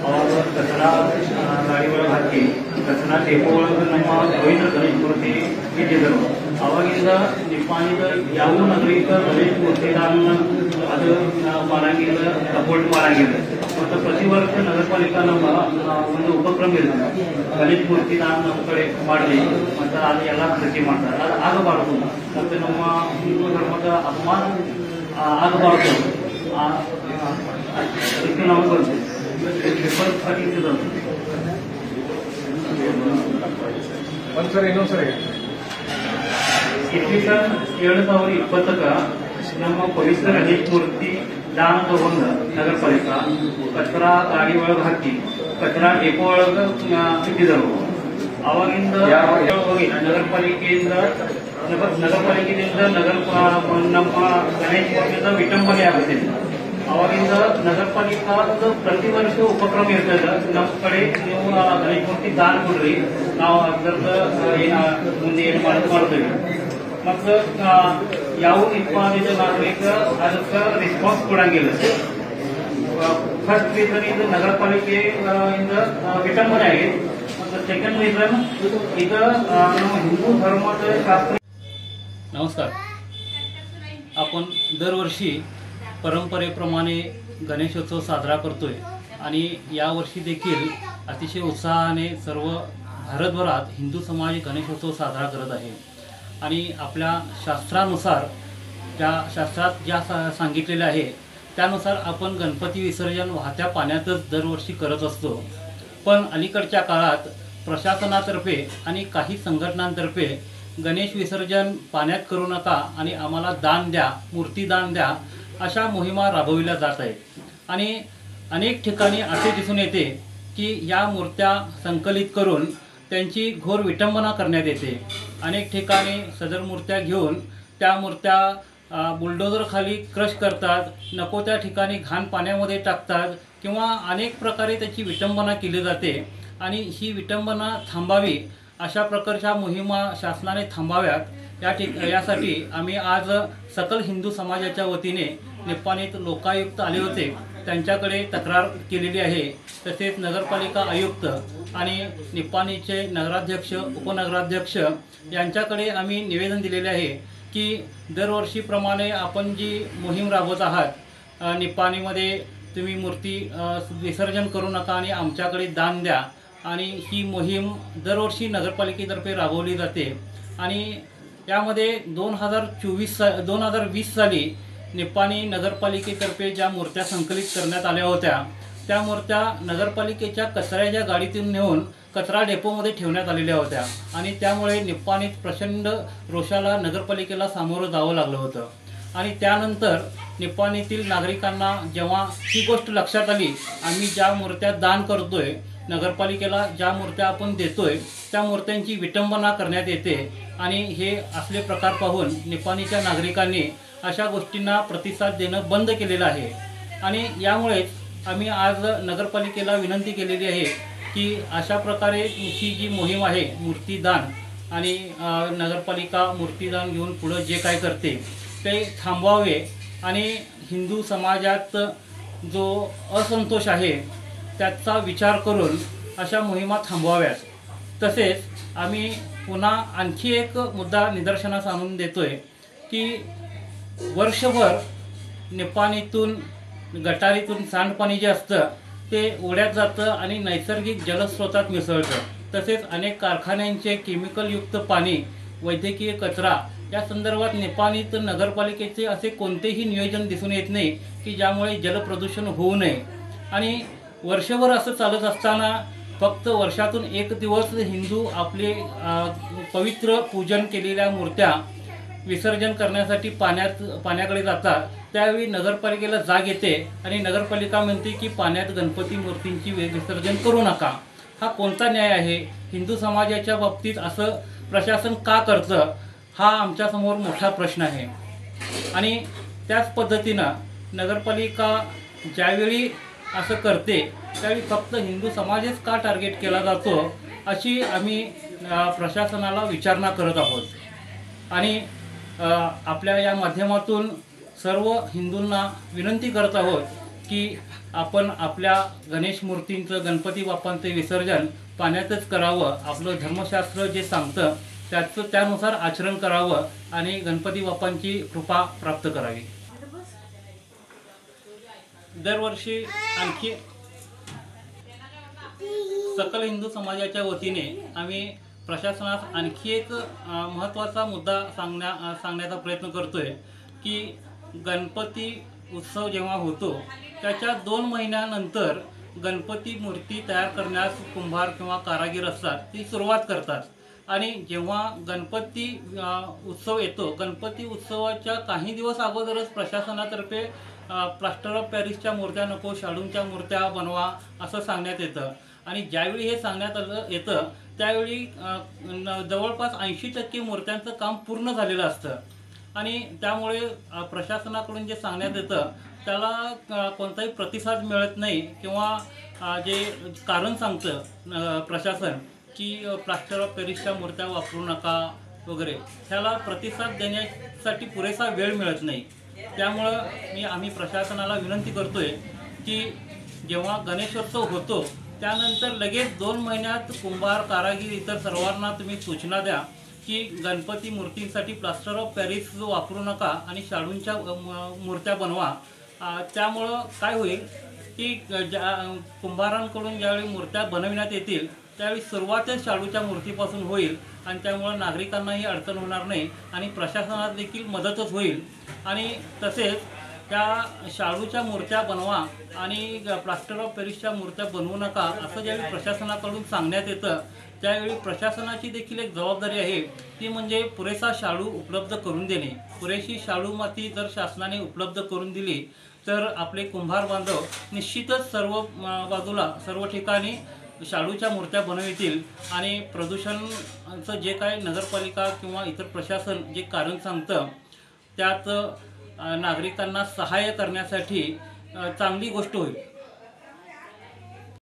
और कचरा गाड़ी ಒಳಗೆ ಹಾಕಿ ಕಚರಾ ಡೆಪೋ ಒಳಗೆ ನಮ್ಮ ಗೋವಿಂದ ಗಣೇಶ ಮೂರ್ತಿ ಇಟ್ಟಿದ್ದರು. ಅವಾಗಿಂದ ನಿಪ್ಪಾಣಿದ ಯಾವ ನಾಗರಿಕ ಗಣೇಶ ಮೂರ್ತಿ ಅದು ಮಾಡಂಗಿಲ್ಲ, ಸಪೋರ್ಟ್ ಮಾಡಂಗಿಲ್ಲ. ಮತ್ತು ಪ್ರತಿ ವರ್ಷ ನಗರ ಪಾಲಿಕಾ ನಮ್ಮ ಒಂದು ಉಪಕ್ರಮ ಇರ್ತದೆ, ಗಣೇಶ ಮೂರ್ತಿ ನಮ್ಮ ಕಡೆ ಮಾಡಲಿ ಮತ್ತು ಅದು ಎಲ್ಲ ಖರ್ಚು ಮಾಡ್ತಾರೆ. ಅದು ಆಗಬಾರದು ಮತ್ತು ನಮ್ಮ ಹಿಂದೂ ಧರ್ಮದ ಅಪಮಾನ ಆಗಬಾರದು. ಅದಕ್ಕೆ ನಾವು ಬರ್ತೀವಿ ಒಂದ್ಸರಿ ಇನ್ನೊಂದ್ಸರಿ इसवीसन 2020 ನಮ್ಮ ಪವಿತ್ರ ಗಣೇಶ ಮೂರ್ತಿ ದಾನ ತಗೊಂಡ ನಗರ ಪಾಲಿಕಾ ಕಚರಾ ಗಾಡಿ ಒಳಗೆ ಹಾಕಿ ಕಚರಾ ಡೆಪೋ ಒಳಗೆ ಇಟ್ಟಿದ್ದರು. ಅವಾಗಿಂದ ಹೋಗಿ ನಗರ ಪಾಲಿಕೆಯಿಂದ ನಮ್ಮ ಗಣೇಶ ಮೂರ್ತಿಯಿಂದ ವಿಟಂಬನೆ ಆಗುತ್ತಿದೆ. ಅವಾಗಿಂದ ನಗರ ಪಾಲಿಕಾದ ಪ್ರತಿ ವರ್ಷ ಉಪಕ್ರಮ ಇರ್ತದೆ, ನಮ್ಮ ಕಡೆ ನೀವು ಗಣೇಶ ಮೂರ್ತಿ ದಾನ ಕೊಡ್ರಿ, ನಾವು ಅದರದ ಮುಂದೆ ಏನು ಮಾಡ್ತೇವೆ. ಮತ್ತು ಯಾವ ನಿಪ್ಪಾಣಿದ ನಾಗರಿಕ ಅದಕ್ಕೆ ರೆಸ್ಪಾನ್ಸ್ ಕೊಡಂಗಿಲ್ಲ. ಫಸ್ಟ್ ರೀಸನ್ ಇದು ನಗರ ಪಾಲಿಕೆಯಿಂದ ವಿಟಂಬನೆ ಆಗಿದೆ. ಮತ್ತು सेकंड रीजन इथं हिंदू धर्माचं शास्त्र. नमस्कार. आपण दरवर्षी परंपरेप्रमाणे गणेशोत्सव साजरा करतोय आणि यावर्षी देखील अतिशय उत्साहाने सर्व भारतभरात हिंदू समाज गणेशोत्सव साजरा करत आहे. आणि आपल्या शास्त्रानुसार ज्या शास्त्रात ज्या सांगितलेले आहे त्यानुसार आपण गणपती विसर्जन वाहत्या पाण्यातच दरवर्षी करत असतो. पण अलीकडच्या काळात प्रशासनातर्फे आणि काही संघटनांतर्फे गणेश विसर्जन पाण्यात करू नका आणि आम्हाला दान द्या, मूर्ती दान द्या अशा मोहिमा राबविल्या जात आहेत. आणि अनेक ठिकाणी असे दिसून येते की या मूर्त्या संकलित करून त्यांची घोर विटंबना करण्यात येते. अनेक ठिकाणी सदर मूर्त्या घेऊन त्या मूर्त्या बुलडोजर खाली क्रश करतात, नको त्या ठिकाणी घाण पाण्यामध्ये टाकतात किंवा अनेक प्रकारे त्याची विटंबना केली जाते. आणि ही विटंबना थांबावी अशा प्रकारच्या मोहिमा शासनाने थांबाव्यात यासाठी आम्ही आज सकल हिंदू समाजाच्या वतीने निप्पाणीत लोकायुक्त आले होते, त्यांच्याकडे तक्रार केलेली आहे. तसेच नगरपालिका आयुक्त आणि निप्पाणीचे नगराध्यक्ष उपनगराध्यक्ष यांच्याकडे आम्ही निवेदन दिलेले आहे की दरवर्षीप्रमाणे आपण जी मोहीम राबवत आहात, निप्पाणीमध्ये तुम्ही मूर्ती विसर्जन करू नका आणि आमच्याकडे दान द्या, आणि ही मोहीम दरवर्षी नगरपालिकेतर्फे राबवली जाते. आणि यामध्ये 2020 साली निप्पाणी नगरपालिकेतर्फे ज्या मूर्त्या संकलित करण्यात आल्या होत्या त्या मूर्त्या नगरपालिकेच्या कचऱ्याच्या गाडीतून नेऊन कचरा डेपोमध्ये ठेवण्यात आलेल्या होत्या. आणि त्यामुळे निप्पाणीत प्रचंड रोषाला नगरपालिकेला सामोरं जावं लागलं होतं. आणि त्यानंतर निप्पाणीतील नागरिकांना जेव्हा ही गोष्ट लक्षात आली, आम्ही ज्या मूर्त्या दान करतोय, नगरपालिकेला ज्या मूर्त्या आपण देतोय त्या मूर्त्यांची विटंबना करण्यात येते. आणि हे असले प्रकार पाहून निप्पाणीच्या नागरिकांनी अशा गोष्टींना प्रतिसाद देणं बंद केलेलं आहे. आणि यामुळेच आम्ही आज नगरपालिकेला विनंती केलेली आहे की अशा प्रकारे ही जी मोहीम आहे मूर्तीदान आणि नगरपालिका मूर्तीदान घेऊन पुढं जे काय करते ते थांबवावे आणि हिंदू समाजात जो असंतोष आहे त्याचा विचार करून अशा मोहिमा थांबवाव्यात. तसेच आम्ही पुन्हा आणखी एक मुद्दा निदर्शनास आणून देतोय की वर्षभर निप्पाणीतून गटारीतून सांडपाणी जे असतं ते ओढ्यात जातं आणि नैसर्गिक जलस्रोतात मिसळतं. तसेच अनेक कारखान्यांचे केमिकलयुक्त पाणी, वैद्यकीय कचरा या संदर्भात निप्पाणीत नगरपालिकेचे असे कोणतेही नियोजन दिसून येत नाही की ज्यामुळे जलप्रदूषण होऊ नये. आणि वर्षभर असं चालत असताना फक्त वर्षातून एक दिवस हिंदू आपले पवित्र पूजन केलेल्या मूर्त्या विसर्जन करण्यासाठी पाण्याकडे जातात. त्यावेळी नगरपालिकेला जाग येते आणि नगरपालिका म्हणते की पाण्यात गणपती मूर्तींची विसर्जन करू नका. हा कोणता न्याय आहे? हिंदू समाजाच्या बाबतीत असं प्रशासन का करतं हा आमच्यासमोर मोठा प्रश्न आहे. आणि त्याच पद्धतीनं नगरपालिका ज्यावेळी असं करते त्यावेळी फक्त हिंदू समाजच का टार्गेट केला जातो अशी आम्ही प्रशासनाला विचारणा करत आहोत. आणि आपल्या या माध्यमातून सर्व हिंदूंना विनंती करत आहोत की आपण आपल्या गणेश मूर्तींचं, गणपती बाप्पांचं विसर्जन पाण्यातच करावं. आपलं धर्मशास्त्र जे सांगतं त्यानुसार आचरण करावं आणि गणपती बाप्पांची कृपा प्राप्त करावी. दरवर्षी आणखी सकल हिंदू समाजाच्या वतीने आम्ही प्रशासनास आणखी एक महत्त्वाचा मुद्दा सांगण्याचा प्रयत्न करतोय की गणपती उत्सव जेव्हा होतो त्याच्या 2 महिन्यानंतर गणपती मूर्ती तयार करण्यास कुंभार किंवा कारागीर असतात ती सुरुवात करतात. आणि जेव्हा गणपती उत्सव येतो, गणपती उत्सवाच्या काही दिवस अगोदरच प्रशासनातर्फे प्लास्टर ऑफ पॅरिसच्या मूर्त्या नको, शाडूंच्या मूर्त्या बनवा असं सांगण्यात येतं. आणि ज्यावेळी हे सांगण्यात येतं त्यावेळी जवळपास 80% मूर्त्यांचं काम पूर्ण झालेलं असतं. आणि त्यामुळे प्रशासनाकडून जे सांगण्यात येतं त्याला कोणताही प्रतिसाद मिळत नाही किंवा जे कारण सांगतं प्रशासन की प्लास्टर ऑफ पॅरिसच्या मूर्त्या वापरू नका वगैरे, त्याला प्रतिसाद देण्यासाठी पुरेसा वेळ मिळत नाही. त्यामुळं आम्ही प्रशासनाला विनंती करतोय की जेव्हा गणेशोत्सव होतो त्यानंतर लगेच 2 महिन्यात कुंभार, कारागीर इतर सर्वांना तुम्ही सूचना द्या की गणपती मूर्तींसाठी प्लास्टर ऑफ पॅरिस वापरू नका आणि शाडूंच्या मूर्त्या बनवा. त्यामुळं काय होईल की कुंभारांकडून ज्यावेळी मूर्त्या बनविण्यात येतील त्यावेळी सुरुवातच शाडूच्या मूर्तीपासून होईल आणि त्यामुळं नागरिकांनाही अडचण होणार नाही आणि प्रशासनाला देखील मदतच होईल. आणि तसेच त्या शाडूच्या मूर्त्या बनवा आणि प्लास्टर ऑफ पॅरिसच्या मूर्त्या बनवू नका असं ज्यावेळी प्रशासनाकडून सांगण्यात येतं त्यावेळी प्रशासनाची देखील एक जबाबदारी आहे, ती म्हणजे पुरेसा शाडू उपलब्ध करून देणे. पुरेशी शाडू माती जर शासनाने उपलब्ध करून दिली तर आपले कुंभार बांधव निश्चितच सर्व ठिकाणी शाडूच्या मूर्त्या बनवितील आणि प्रदूषणाचं जे काय नगरपालिका किंवा इतर प्रशासन जे कारण सांगतं त्यात नागरिकांना सहाय्य करण्यासाठी चांगली गोष्ट होईल.